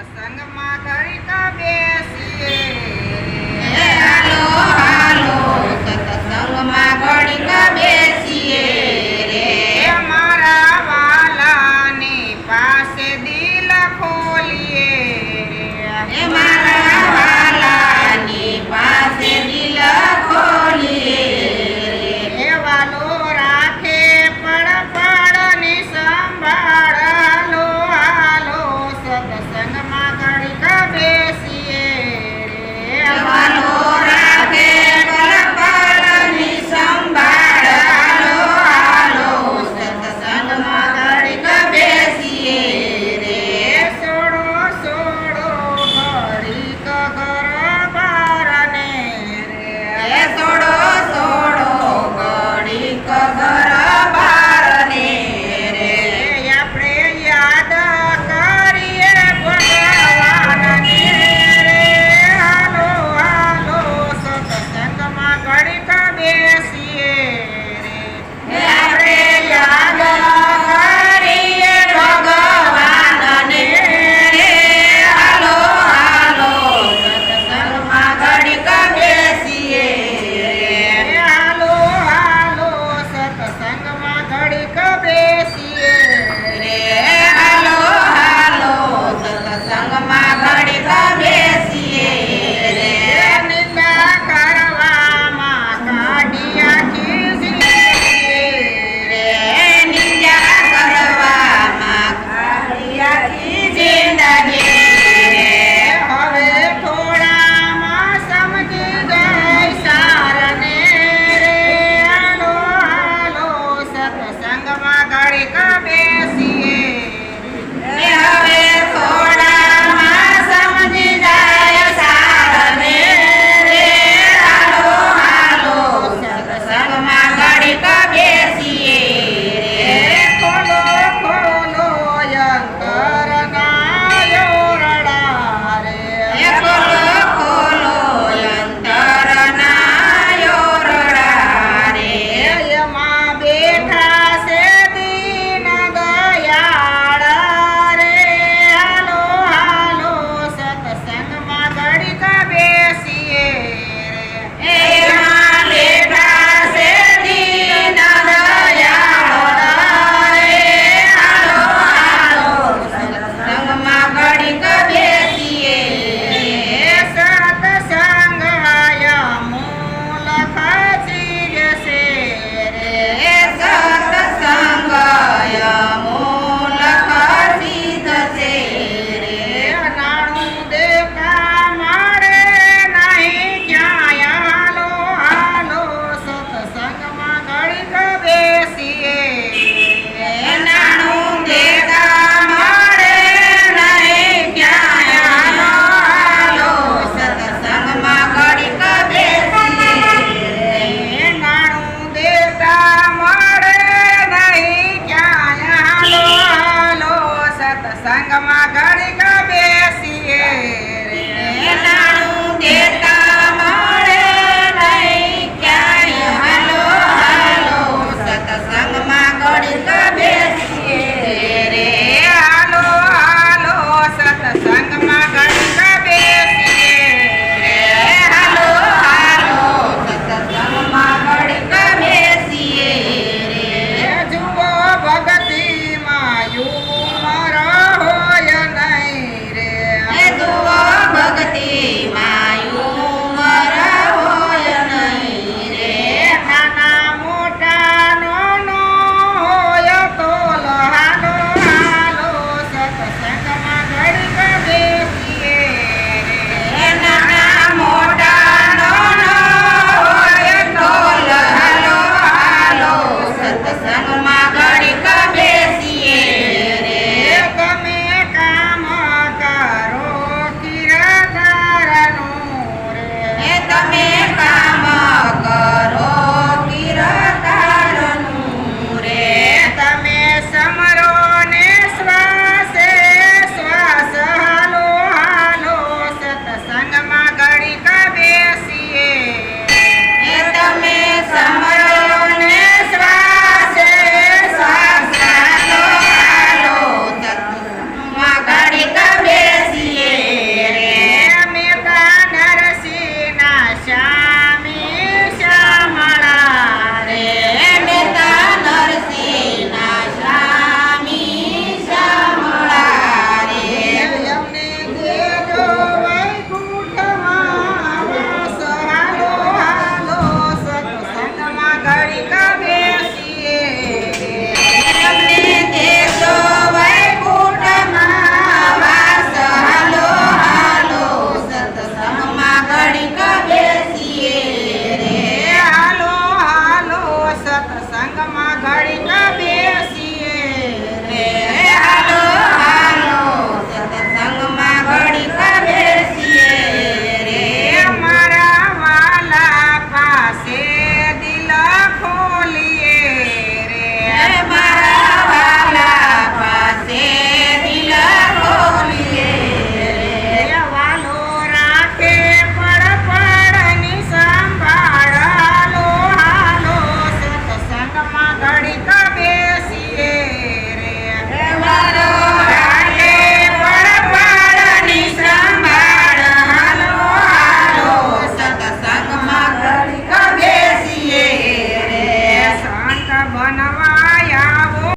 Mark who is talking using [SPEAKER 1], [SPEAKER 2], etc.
[SPEAKER 1] સત્સંગમાં ઘડીક બેસીએ
[SPEAKER 2] હાલો હાલો સત્સંગમાં ઘડીક બેસીએ રે
[SPEAKER 1] મારા વાલાની પાસે દિલ ખોલીએ
[SPEAKER 2] રે મારા વાલાની પાસે દિલ ખોલીએ
[SPEAKER 1] રે વાલો રાખે પડની સંભાળ હાલો હાલો સત્સંગમાં ઘડીક બેસીએ રે
[SPEAKER 2] વાલો રાખે પડની સંભાળ હાલો હાલો સત્સંગમાં ઘડીક બેસીએ રે
[SPEAKER 1] સોડો સોડો ઘડીક ઘર બારને
[SPEAKER 2] એ સોડો સોડો ઘડીક ઘર બારને રે
[SPEAKER 1] આપણે યાદ કરીએ ભગવાનને રે હાલો હાલો સત્સંગમાં ઘડીક બેસીએ રે
[SPEAKER 2] આપણે યાદ કરીએ ભગવાનને રે હાલો હાલો સત્સંગમાં ઘડીક બેસીએ
[SPEAKER 1] રે હાલો હાલો સત્સંગમાં ઘડીક બેસીએ
[SPEAKER 2] રે હાલો હાલો સત્સંગમાં ઘડીક બેસીએ રે
[SPEAKER 1] નિંદા કરવામાં કાઢ્યા ખીસીએ
[SPEAKER 2] રે નિંદા કરવામાં ખાલી આખી જિંદગી રે
[SPEAKER 1] હવે થોડામાં સમજી ગઈ સારને રે હાલો હાલો સત્સંગમાં ઘડીક બેસીએ
[SPEAKER 2] રે હવે થોડામાં સમજી જાય સારને રે હાલો હાલો સત્સંગમાં ઘડીક બેસીએ રે
[SPEAKER 1] ખોલો ખોલો અંતરના યોરડા રે
[SPEAKER 2] એ ખોલો ખોલો અંતરના યોરડા રે
[SPEAKER 1] એમાં બેઠા છે દીન દયાળ રે હાલો હાલો સત્સંગમાં ઘડીક બેસીએ રે
[SPEAKER 2] એમાં બેઠા છે દીન દયાળ રે હાલો હાલો સત્સંગમાં ઘડીક બેસીએ
[SPEAKER 1] સત્સંગાય મૂલ ખસી જશે રે
[SPEAKER 2] એ સત્સંગય મૂલ ખસી જશે રે
[SPEAKER 1] નાણું દેખા મારે નહીં ક્યાંય હાલો હાલો સત્સંગમાં ઘડીક બેસીએ
[SPEAKER 2] નાનું દેતા મળે નહીં ક્યાંય હાલો હાલો સત્સંગમાં ઘડીક બેસીએ
[SPEAKER 1] નાણું દેતા મળે નહીં ક્યાંય હાલો હાલો સત્સંગમાં ઘડીક બેસીએ
[SPEAKER 2] નાનું દેતા મળે નહીં ક્યાંય હાલો હાલો સત્સંગમાં ઘડીક બેસીએ
[SPEAKER 1] રે હાલો હાલો સત્સંગમાં ઘડીક બેસીએ
[SPEAKER 2] રે હાલો હાલો સત્સંગમાં ઘડીક બેસીએ રે
[SPEAKER 1] જુઓ ભગતિમાં ઉમર હોય નહીં રે
[SPEAKER 2] એ જુઓ ભક્તિમાં ઉંમર હોય નહીં રે
[SPEAKER 1] નાના મોટા નો હોય તો હાલો હાલો સત્સંગમાં ઘડીક બેસીએ
[SPEAKER 2] એ નાના મોટા નો હોય ઢોલ હાલો હાલો સત્સંગ